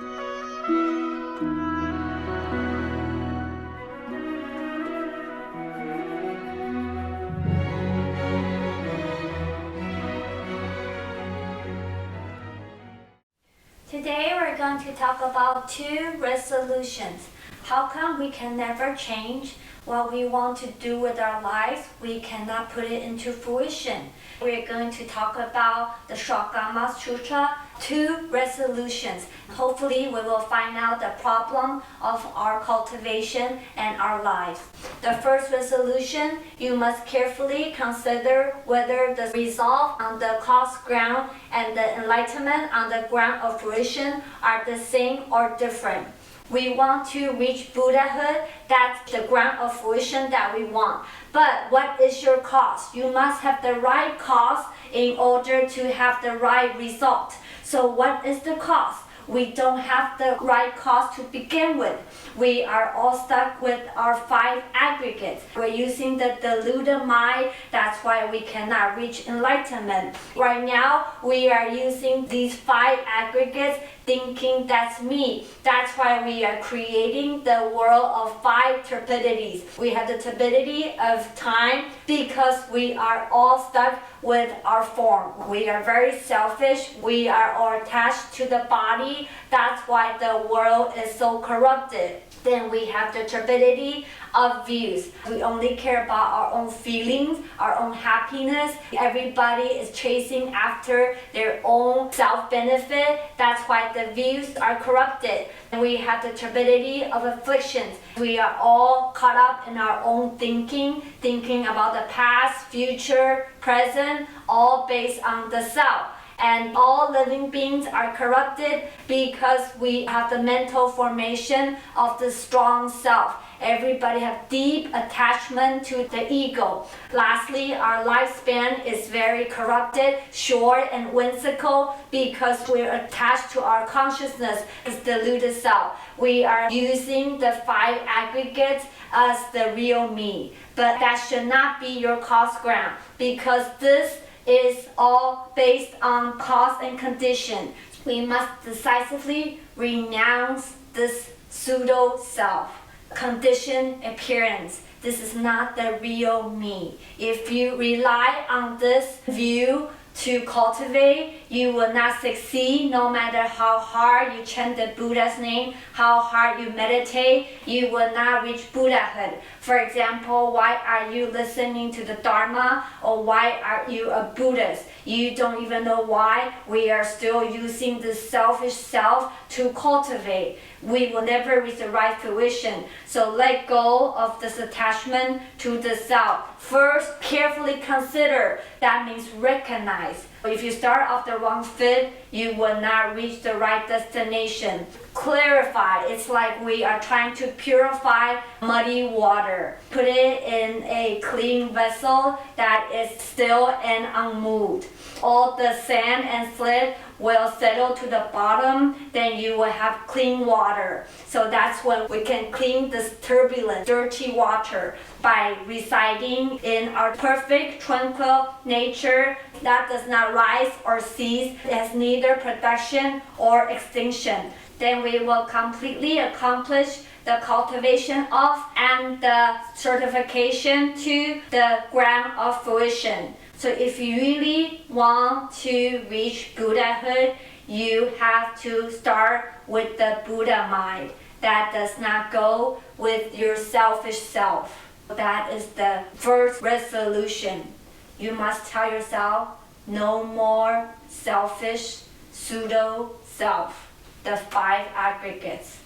Today we're going to talk about 2 resolutions. How come we can never change what we want to do with our lives? We cannot put it into fruition. We're going to talk about the Shotgun Sutra, 2 resolutions. Hopefully we will find out the problem of our cultivation and our lives. The first resolution, you must carefully consider whether the resolve on the cause ground and the enlightenment on the ground of fruition are the same or different. We want to reach Buddhahood, that's the ground of fruition that we want. But what is your cause? You must have the right cause in order to have the right result. So what is the cause? We don't have the right cause to begin with. We are all stuck with our 5 aggregates. We're using the deluded mind, that's why we cannot reach enlightenment. Right now, we are using these 5 aggregates thinking that's me. That's why we are creating the world of 5 turbidities. We have the turbidity of time because we are all stuck with our form. We are very selfish. We are all attached to the body. That's why the world is so corrupted. Then we have the turbidity of views. We only care about our own feelings, our own happiness. Everybody is chasing after their own self-benefit. That's why the views are corrupted. And we have the turbidity of afflictions. We are all caught up in our own thinking about the past, future, present, all based on the self. And all living beings are corrupted because we have the mental formation of the strong self. Everybody have deep attachment to the ego. Lastly, our lifespan is very corrupted, short and whimsical because we're attached to our consciousness as deluded self. We are using the 5 aggregates as the real me. But that should not be your cause ground because this is all based on cause and condition. We must decisively renounce this pseudo-self, conditioned appearance. This is not the real me. If you rely on this view to cultivate, you will not succeed no matter how hard you chant the Buddha's name, how hard you meditate, you will not reach Buddhahood. For example, why are you listening to the Dharma or why are you a Buddhist? You don't even know why. We are still using the selfish self to cultivate. We will never reach the right fruition. So let go of this attachment to the self. First, carefully consider. That means recognize. If you start off the wrong foot, you will not reach the right destination. Clarify. It's like we are trying to purify muddy water. Put it in a clean vessel that is still and unmoved. All the sand and slip will settle to the bottom, then you will have clean water. So that's when we can clean this turbulent, dirty water by residing in our perfect, tranquil nature that does not rise or cease. It has neither production or extinction. Then we will completely accomplish the cultivation of and the certification to the ground of fruition. So if you really want to reach Buddhahood, you have to start with the Buddha mind. That does not go with your selfish self. That is the first resolution. You must tell yourself, no more selfish pseudo-self. The 5 aggregates.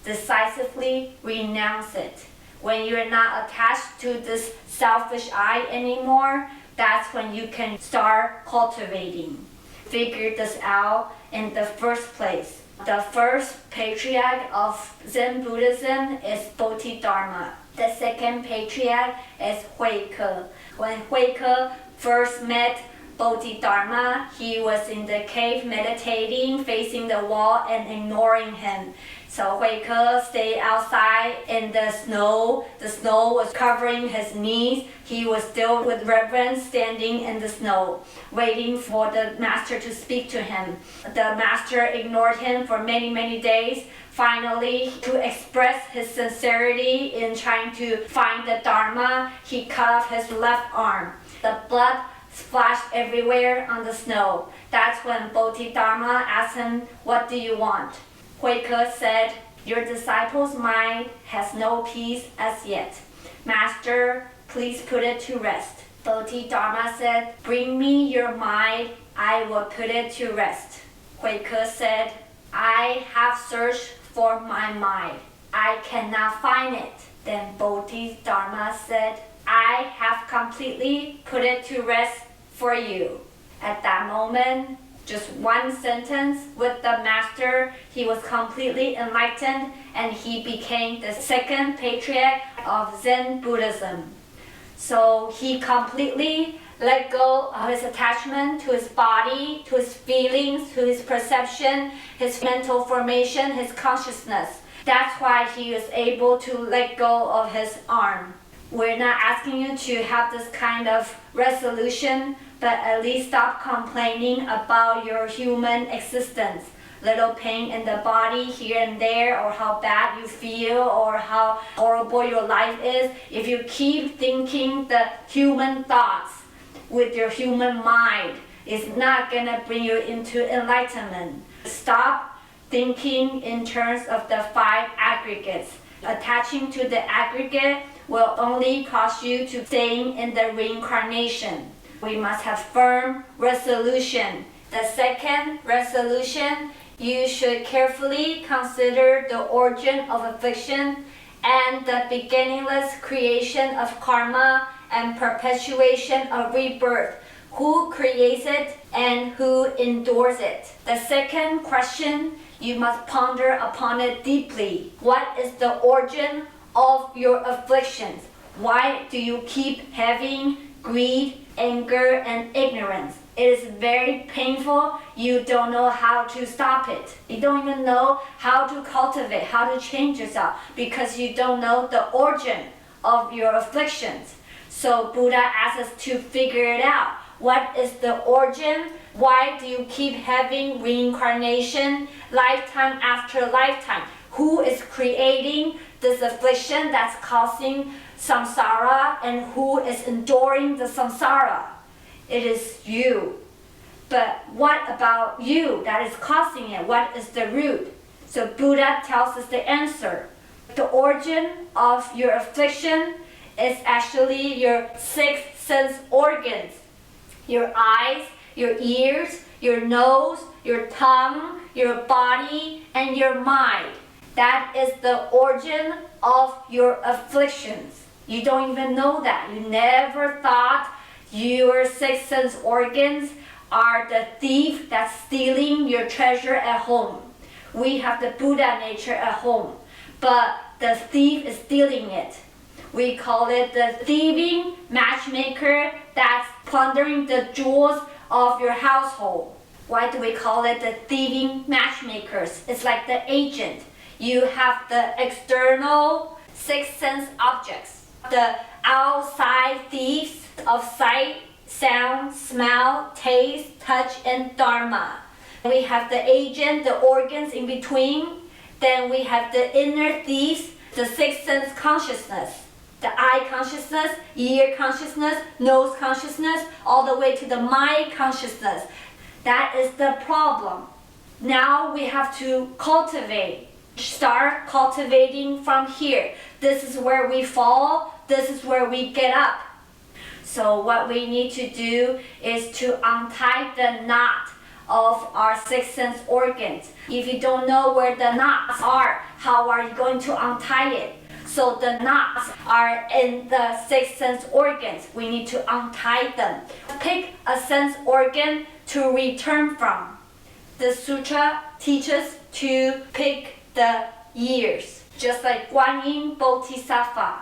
Decisively renounce it. When you're not attached to this selfish I anymore, that's when you can start cultivating. Figure this out in the first place. The first patriarch of Zen Buddhism is Bodhidharma. The second patriarch is Huike. When Huike first met Bodhidharma, he was in the cave meditating, facing the wall and ignoring him. So Huike stayed outside in the snow. The snow was covering his knees. He was still with reverence standing in the snow, waiting for the master to speak to him. The master ignored him for many, many days. Finally, to express his sincerity in trying to find the Dharma, he cut off his left arm. The blood splashed everywhere on the snow. That's when Bodhidharma asked him, "What do you want?" Huike said, "Your disciple's mind has no peace as yet. Master, please put it to rest." Bodhidharma said, "Bring me your mind, I will put it to rest." Huike said, "I have searched for my mind. I cannot find it." Then Bodhidharma said, "I have completely put it to rest for you." At that moment, just one sentence with the master, he was completely enlightened and he became the second patriarch of Zen Buddhism. So he completely let go of his attachment to his body, to his feelings, to his perception, his mental formation, his consciousness. That's why he was able to let go of his arm. We're not asking you to have this kind of resolution, but at least stop complaining about your human existence. Little pain in the body here and there, or how bad you feel, or how horrible your life is. If you keep thinking the human thoughts with your human mind, it's not gonna bring you into enlightenment. Stop thinking in terms of the 5 aggregates. Attaching to the aggregate will only cause you to staying in the reincarnation. We must have firm resolution. The second resolution, you should carefully consider the origin of affliction and the beginningless creation of karma and perpetuation of rebirth. Who creates it and who endures it? The second question, you must ponder upon it deeply. What is the origin of your afflictions? Why do you keep having greed, anger, and ignorance? It is very painful. You don't know how to stop it. You don't even know how to cultivate, how to change yourself, because you don't know the origin of your afflictions. So Buddha asks us to figure it out. What is the origin? Why do you keep having reincarnation, lifetime after lifetime? Who is creating this affliction that's causing samsara, and who is enduring the samsara? It is you. But what about you that is causing it? What is the root? So Buddha tells us the answer. The origin of your affliction is actually your 6 sense organs. Your eyes, your ears, your nose, your tongue, your body, and your mind. That is the origin of your afflictions. You don't even know that. You never thought your 6 sense organs are the thief that's stealing your treasure at home. We have the Buddha nature at home, but the thief is stealing it. We call it the thieving matchmaker that's plundering the jewels of your household. Why do we call it the thieving matchmakers? It's like the agent. You have the external 6 sense objects, the outside thieves of sight, sound, smell, taste, touch, and dharma. We have the agent, the organs in between. Then we have the inner thieves, the 6 sense consciousness. The eye consciousness, ear consciousness, nose consciousness, all the way to the mind consciousness. That is the problem. Now we have to cultivate. Start cultivating from here. This is where we fall. This is where we get up. So what we need to do is to untie the knot of our 6 sense organs. If you don't know where the knots are, how are you going to untie it? So the knots are in the 6 sense organs. We need to untie them. Pick a sense organ to return from. The sutra teaches to pick the ears, just like Guanyin Bodhisattva.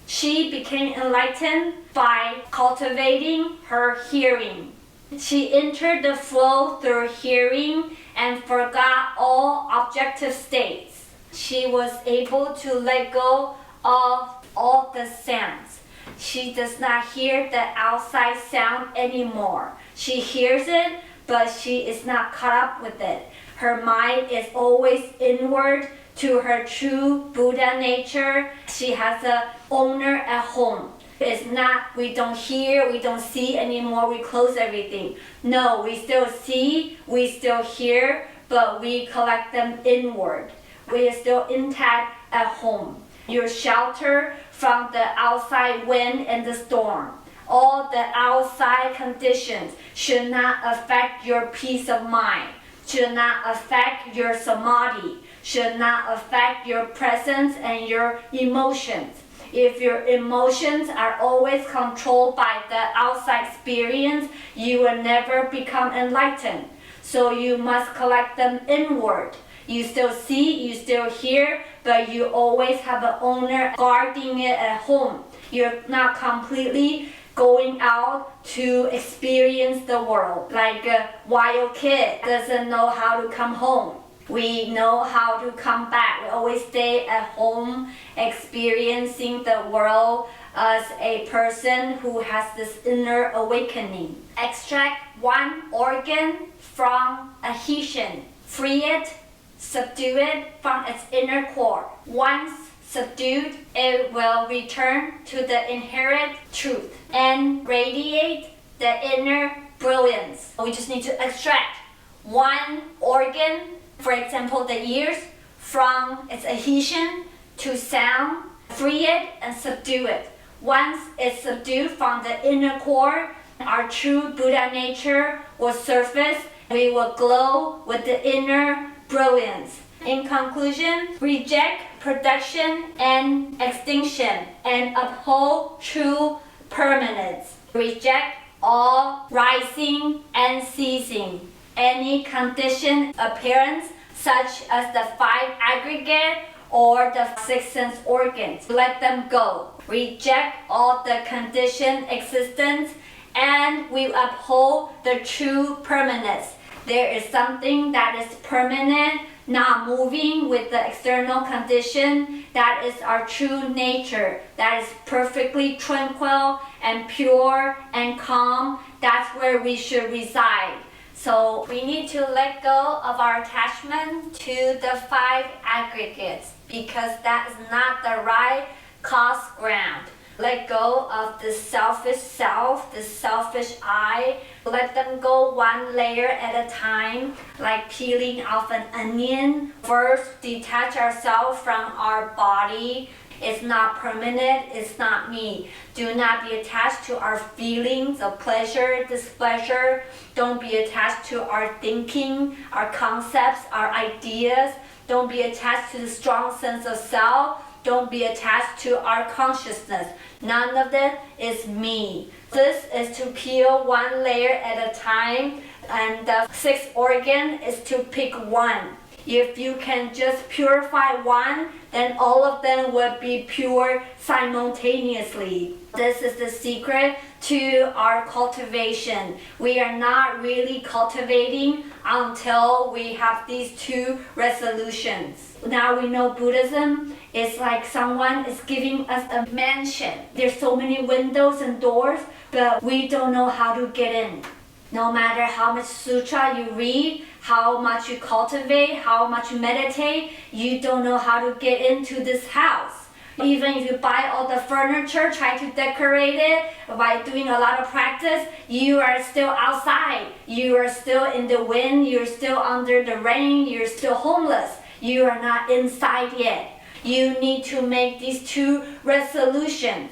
She became enlightened by cultivating her hearing. She entered the flow through hearing and forgot all objective states. She was able to let go of all the sounds. She does not hear the outside sound anymore. She hears it, but she is not caught up with it. Her mind is always inward to her true Buddha nature. She has an owner at home. It's not, we don't hear, we don't see anymore, we close everything. No, we still see, we still hear, but we collect them inward. We are still intact at home. You're sheltered from the outside wind and the storm. All the outside conditions should not affect your peace of mind, should not affect your samadhi, should not affect your presence and your emotions. If your emotions are always controlled by the outside experience, you will never become enlightened. So you must collect them inward. You still see, you still hear, but you always have an owner guarding it at home. You're not completely going out to experience the world. Like a wild kid doesn't know how to come home. We know how to come back. We always stay at home experiencing the world as a person who has this inner awakening. Extract one organ from adhesion. Free it, subdue it from its inner core. Once subdued, it will return to the inherent truth and radiate the inner brilliance. We just need to extract one organ, for example the ears, from its adhesion to sound, free it and subdue it. Once it's subdued from the inner core, our true Buddha nature will surface. We will glow with the inner brilliance. In conclusion, reject production and extinction and uphold true permanence. Reject all rising and ceasing. Any conditioned appearance, such as the five aggregate or the six sense organs, let them go. Reject all the conditioned existence, and we uphold the true permanence. There is something that is permanent, not moving with the external condition. That is our true nature. That is perfectly tranquil and pure and calm. That's where we should reside. So we need to let go of our attachment to the five aggregates, because that is not the right cause ground. Let go of the selfish self, the selfish I. Let them go one layer at a time, like peeling off an onion. First, detach ourselves from our body. It's not permanent, it's not me. Do not be attached to our feelings of pleasure, displeasure. Don't be attached to our thinking, our concepts, our ideas. Don't be attached to the strong sense of self. Don't be attached to our consciousness. None of it is me. This is to peel one layer at a time, and the sixth organ is to pick one. If you can just purify one, then all of them will be pure simultaneously. This is the secret to our cultivation. We are not really cultivating until we have these two resolutions. Now we know Buddhism is like someone is giving us a mansion. There's so many windows and doors, but we don't know how to get in. No matter how much sutra you read, how much you cultivate, how much you meditate, you don't know how to get into this house. Even if you buy all the furniture, try to decorate it, by doing a lot of practice, you are still outside. You are still in the wind, you're still under the rain, you're still homeless. You are not inside yet. You need to make these two resolutions.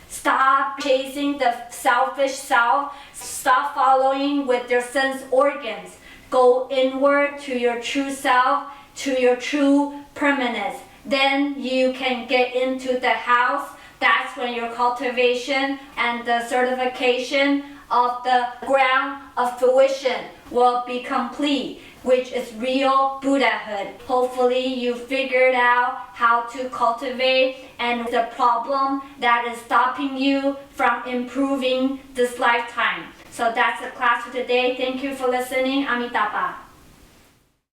Stop chasing the selfish self. Stop following with your sense organs. Go inward to your true self, to your true permanence. Then you can get into the house. That's when your cultivation and the certification of the ground of fruition will be complete, which is real Buddhahood. Hopefully you figured out how to cultivate and the problem that is stopping you from improving this lifetime. So that's the class for today. Thank you for listening. Amitabha.